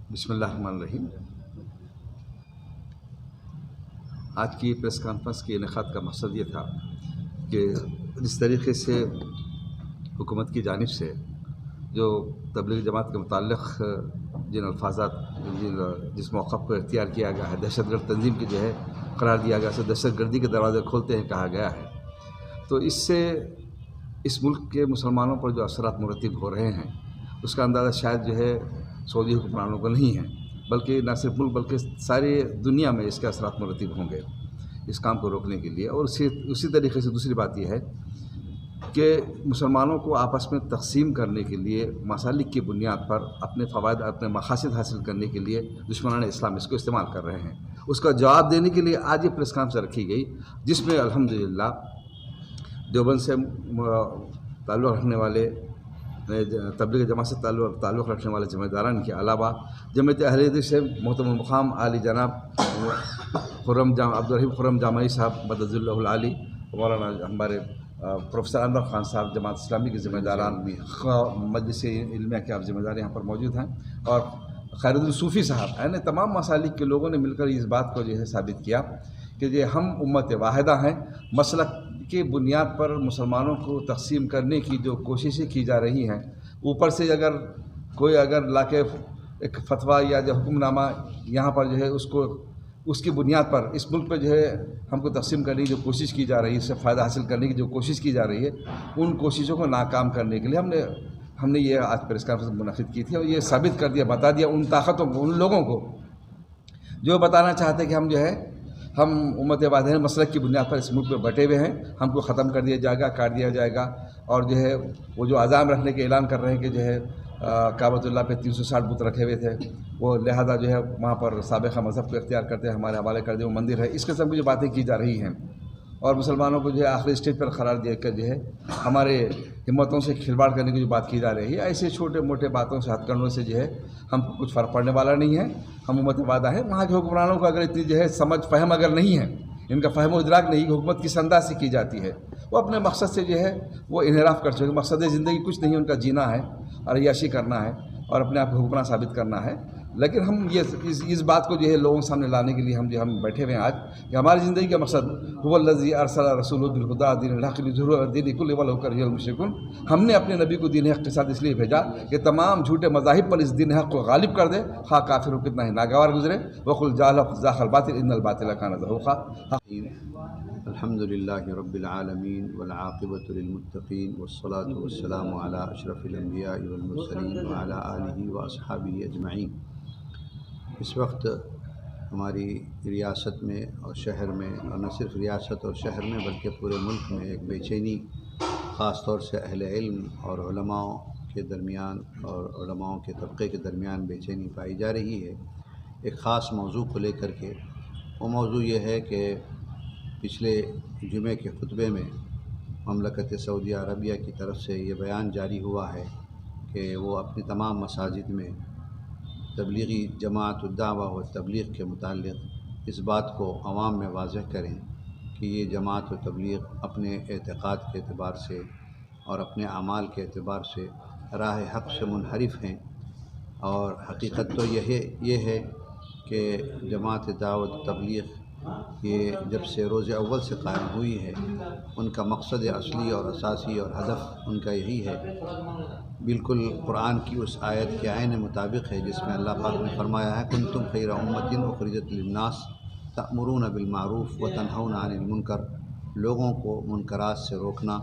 بسم اللہ الرحمن الرحیم۔ آج کی پریس کانفرنس کے انعقاد کا مقصد یہ تھا کہ جس طریقے سے حکومت کی جانب سے جو تبلیغی جماعت کے متعلق جن الفاظات جس موقف کو اختیار کیا گیا ہے، دہشت گرد تنظیم کی جو ہے قرار دیا گیا، اسے دہشت گردی کے دروازے کھولتے ہیں کہا گیا ہے، تو اس سے اس ملک کے مسلمانوں پر جو اثرات مرتب ہو رہے ہیں اس کا اندازہ شاید جو ہے سعودی حکمرانوں کو نہیں ہے، بلکہ نہ صرف ملک بلکہ ساری دنیا میں اس کے اثرات مرتب ہوں گے اس کام کو روکنے کے لیے۔ اور اسی طریقے سے دوسری بات یہ ہے کہ مسلمانوں کو آپس میں تقسیم کرنے کے لیے مسالک کی بنیاد پر اپنے فوائد اپنے مقاصد حاصل کرنے کے لیے دشمنان اسلام اس کو استعمال کر رہے ہیں۔ اس کا جواب دینے کے لیے آج یہ پریس کانفرنس رکھی گئی، جس میں الحمدللہ دیوبند سے تعلق رکھنے والے تبلیغ جماعت سے تعلق رکھنے والے ذمہ داران کے علاوہ جمعیت اہل حدیث سے محترم المقام عالی جناب عبدالرحیم خرم جامعی صاحب مدد اللہ العالی، مولانا ہمارے پروفیسر انور خان صاحب جماعت اسلامی کے ذمہ داران، مجلس علمیہ کے آپ ذمہ دار یہاں پر موجود ہیں، اور خیر الدین صوفی صاحب، یعنی تمام مسالک کے لوگوں نے مل کر اس بات کو جو ہے ثابت کیا کہ یہ ہم امت واحدہ ہیں۔ مسلک کی بنیاد پر مسلمانوں کو تقسیم کرنے کی جو کوششیں کی جا رہی ہیں، اوپر سے اگر کوئی لا کے ایک فتویٰ یا جو حکم نامہ یہاں پر جو ہے اس کی بنیاد پر اس ملک پہ جو ہے ہم کو تقسیم کرنے کی جو کوشش کی جا رہی ہے، اس سے فائدہ حاصل کرنے کی جو کوشش کی جا رہی ہے، ان کوششوں کو ناکام کرنے کے لیے ہم نے یہ آج پریس کانفرنس منعقد کی تھی، اور یہ ثابت کر دیا، بتا دیا ان طاقتوں کو، ان لوگوں کو جو بتانا چاہتے کہ ہم امت واحدہ ہیں، مسلک کی بنیاد پر اس ملک میں بٹے ہوئے ہیں، ہم کو ختم کر دیا جائے گا، کاٹ دیا جائے گا، اور جو ہے وہ جو عزائم رکھنے کے اعلان کر رہے ہیں کہ جو ہے کعبۃ اللہ پہ 360 بت رکھے ہوئے تھے، وہ لہذا جو ہے وہاں پر سابقہ مذہب کو اختیار کرتے ہیں، ہمارے حوالے کر دے، وہ مندر ہے، اس قسم کی جو باتیں کی جا رہی ہیں، اور مسلمانوں کو جو ہے آخری اسٹیج پر قرار دے کر جو ہے ہمارے ہمتوں سے کھلواڑ کرنے کی جو بات کی جا رہی ہے، ایسے چھوٹے موٹے باتوں سے ہتھ کنڈوں سے جو ہے ہم کو کچھ فرق پڑنے والا نہیں ہے۔ ہم امت واحدہ ہیں۔ وہاں کے حکمرانوں کو اگر اتنی جو ہے سمجھ فہم اگر نہیں ہے، ان کا فہم و ادراک نہیں کہ حکومت کس انداز سے کی جاتی ہے، وہ اپنے مقصد سے جو ہے وہ انحراف کر چکے۔ مقصد زندگی کچھ نہیں، ان کا جینا ہے اور عیاشی کرنا ہے اور اپنے آپ کو حکمراں ثابت کرنا ہے۔ لیکن ہم اس بات کو جو ہے لوگوں کے سامنے لانے کے لیے ہم بیٹھے ہوئے ہیں آج کہ ہماری زندگی کا مقصد هو الذی ارسل رسولہ بالہدی ودین الحق لیظہرہ علی الدین کلہ ولو کرہ المشرکون۔ ہم نے اپنے نبی کو دین حق کے ساتھ اس لیے بھیجا کہ تمام جھوٹے مذاہب پر اس دین حق کو غالب کر دے، خواہ کافر ہو کتنا ہی ناگوار گزرے۔ وقل جعل زاق الباطل ان الباطل کان زہوقا۔ الحمد للہ رب العالمین والعاقبۃ للمتقین والصلاة والسلام علی اشرف الانبیاء والمرسلین وعلی آلہ واصحابہ اجمعین۔ اس وقت ہماری ریاست میں اور شہر میں، اور نہ صرف ریاست اور شہر میں بلکہ پورے ملک میں ایک بے چینی، خاص طور سے اہل علم اور علماء کے درمیان اور علماء کے طبقے کے درمیان بے چینی پائی جا رہی ہے، ایک خاص موضوع کو لے کر کے۔ وہ موضوع یہ ہے کہ پچھلے جمعے کے خطبے میں مملکت سعودیہ عربیہ کی طرف سے یہ بیان جاری ہوا ہے کہ وہ اپنی تمام مساجد میں تبلیغی جماعت الدعوہ و تبلیغ کے متعلق اس بات کو عوام میں واضح کریں کہ یہ جماعت و تبلیغ اپنے اعتقاد کے اعتبار سے اور اپنے اعمال کے اعتبار سے راہ حق سے منحرف ہیں، اور حقیقت تو یہ ہے کہ جماعت دعوت و تبلیغ یہ جب سے روز اول سے قائم ہوئی ہے، ان کا مقصد اصلی اور اساسی اور ہدف ان کا یہی ہے، بالکل قرآن کی اس آیت کے عین مطابق ہے جس میں اللہ پاک نے فرمایا ہے کنتم خیر امۃ اخرجت للناس تأمرون بالمعروف وتنہون عن المنکر، لوگوں کو منکرات سے روکنا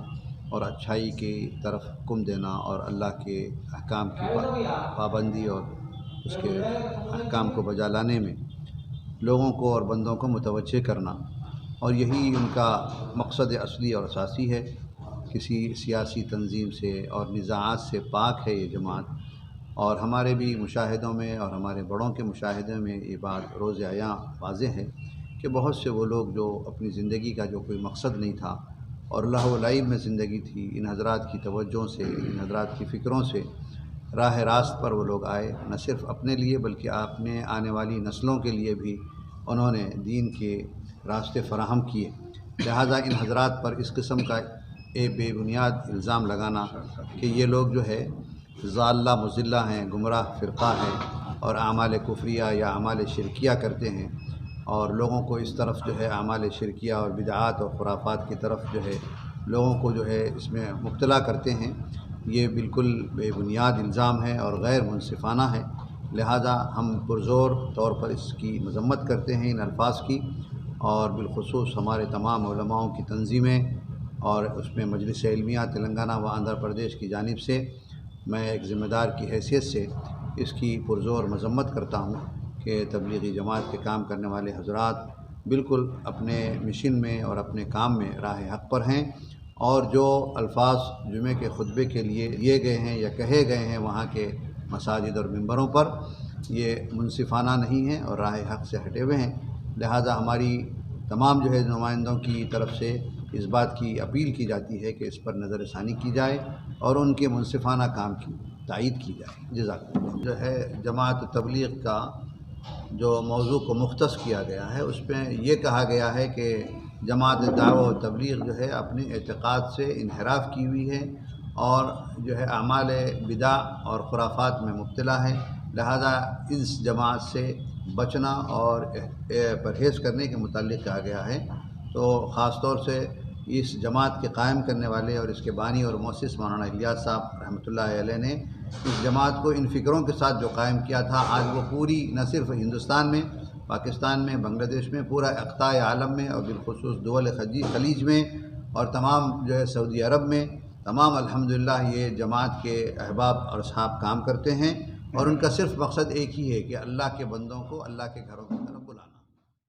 اور اچھائی کی طرف حکم دینا، اور اللہ کے احکام کی پابندی اور اس کے احکام کو بجا لانے میں لوگوں کو اور بندوں کو متوجہ کرنا، اور یہی ان کا مقصد اصلی اور اساسی ہے۔ کسی سیاسی تنظیم سے اور نزاعات سے پاک ہے یہ جماعت، اور ہمارے بھی مشاہدوں میں اور ہمارے بڑوں کے مشاہدے میں یہ بات روز عیاں واضح ہے کہ بہت سے وہ لوگ جو اپنی زندگی کا جو کوئی مقصد نہیں تھا اور لہو و لعب میں زندگی تھی، ان حضرات کی توجہ سے، ان حضرات کی فکروں سے راہ راست پر وہ لوگ آئے، نہ صرف اپنے لیے بلکہ اپنے آنے والی نسلوں کے لیے بھی انہوں نے دین کے راستے فراہم کیے۔ لہذا ان حضرات پر اس قسم کا بے بنیاد الزام لگانا کہ یہ لوگ جو ہے ضالہ مضلہ ہیں، گمراہ فرقہ ہیں، اور اعمال کفریہ یا اعمال شرکیہ کرتے ہیں اور لوگوں کو اس طرف جو ہے اعمال شرکیہ اور بدعات اور خرافات کی طرف جو ہے لوگوں کو جو ہے اس میں مبتلا کرتے ہیں، یہ بالکل بے بنیاد الزام ہے اور غیر منصفانہ ہے۔ لہذا ہم پرزور طور پر اس کی مذمت کرتے ہیں ان الفاظ کی، اور بالخصوص ہمارے تمام علماؤں کی تنظیمیں اور اس میں مجلس علمیہ تلنگانہ و آندھرا پردیش کی جانب سے میں ایک ذمہ دار کی حیثیت سے اس کی پرزور مذمت کرتا ہوں کہ تبلیغی جماعت کے کام کرنے والے حضرات بالکل اپنے مشن میں اور اپنے کام میں راہ حق پر ہیں، اور جو الفاظ جمعے کے خطبے کے لیے دیے گئے ہیں یا کہے گئے ہیں وہاں کے مساجد اور ممبروں پر، یہ منصفانہ نہیں ہیں اور راہ حق سے ہٹے ہوئے ہیں۔ لہذا ہماری تمام جو ہے نمائندوں کی طرف سے اس بات کی اپیل کی جاتی ہے کہ اس پر نظر ثانی کی جائے اور ان کے منصفانہ کام کی تائید کی جائے۔ جزاک اللہ۔ جو ہے جماعت تبلیغ کا جو موضوع کو مختص کیا گیا ہے اس میں یہ کہا گیا ہے کہ جماعت دعوت و تبلیغ جو ہے اپنے اعتقاد سے انحراف کی ہوئی ہے اور جو ہے اعمال بدع اور خرافات میں مبتلا ہے، لہذا اس جماعت سے بچنا اور پرہیز کرنے کے متعلق کہا گیا ہے۔ تو خاص طور سے اس جماعت کے قائم کرنے والے اور اس کے بانی اور مؤسس مولانا الیاس صاحب رحمۃ اللہ علیہ نے اس جماعت کو ان فکروں کے ساتھ جو قائم کیا تھا، آج وہ پوری نہ صرف ہندوستان میں، پاکستان میں، بنگلہ دیش میں، پورا اقطاع عالم میں اور بالخصوص دول خلیج میں اور تمام جو ہے سعودی عرب میں تمام الحمدللہ یہ جماعت کے احباب اور اصحاب کام کرتے ہیں، اور ان کا صرف مقصد ایک ہی ہے کہ اللہ کے بندوں کو اللہ کے گھروں کی طرف